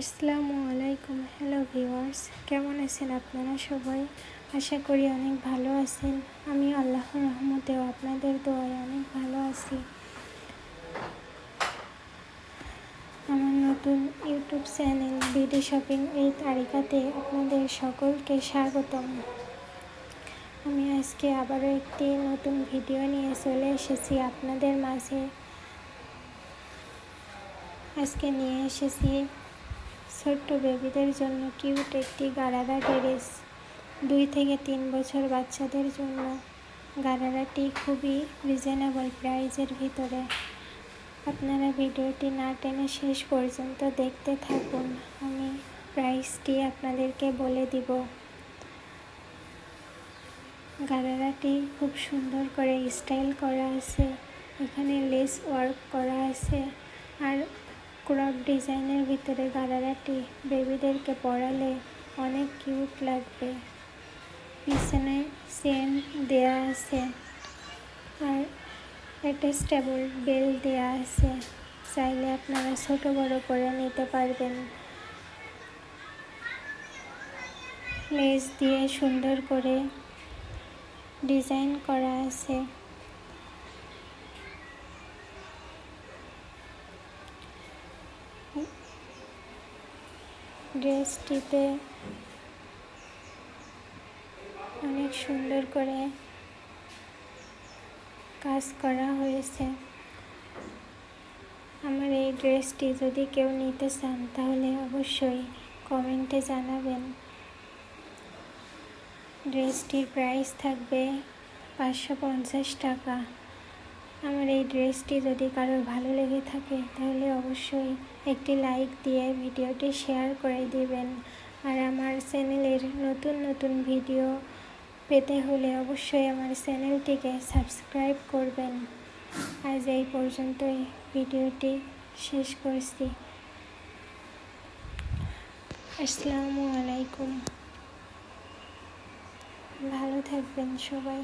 আসসালামু আলাইকুম। Hello viewers, কেমন আছেন আপনারা সবাই? আশা করি অনেক ভালো আছেন। আমি আল্লাহর রহমতেও আপনাদের দোয়ায় অনেক ভালো আছি। আমার নতুন YouTube channel BD shopping with আরিকাতে আপনাদের সকলকে স্বাগতম। আমি আজকে আবারও একটি নতুন ভিডিও নিয়ে চলে এসেছি আপনাদের মাঝে। আজকে নিয়ে এসেছি ছোট্ট বেবিদের জন্য কিউট একটি গারারা ড্রেস। 2 থেকে 3 বছর বাচ্চাদের জন্য গারারাটি খুবই রিজনেবল প্রাইজের ভিতরে। আপনারা ভিডিওটি না টেনে শেষ পর্যন্ত দেখতে থাকুন। আমি প্রাইসটি আপনাদেরকে বলে দিব। গারারাটি খুব সুন্দর করে স্টাইল করা আছে, এখানে লেস ওয়ার্ক করা আছে আর ক্রপ ডিজাইনের ভিতরে গারারাটি বেবিদেরকে পরালে অনেক কিউট লাগবে। পিছনে চেন দেয়া আছে আর অ্যাটাচেবল বেল দেয়া আছে, চাইলে আপনারা ছোট বড় করে নিতে পারবেন। লেস দিয়ে সুন্দর করে ডিজাইন করা আছে। ড্রেসটিতে অনেক সুন্দর করে কাজ করা হয়েছে। আমার এই ড্রেসটি যদি কেউ নিতে চান তাহলে অবশ্যই কমেন্টে জানাবেন। ড্রেসটির প্রাইস থাকবে 550 টাকা। আমার এই ড্রেসটি যদি কারোর ভালো লেগে থাকে তাহলে অবশ্যই একটি লাইক দিয়ে ভিডিওটি শেয়ার করে দিবেন। আর আমার চ্যানেলের নতুন নতুন ভিডিও পেতে হলে অবশ্যই আমার চ্যানেলটিকে সাবস্ক্রাইব করবেন। আজ এই পর্যন্তই ভিডিওটি শেষ করছি। আসসালামু আলাইকুম। ভালো থাকবেন সবাই।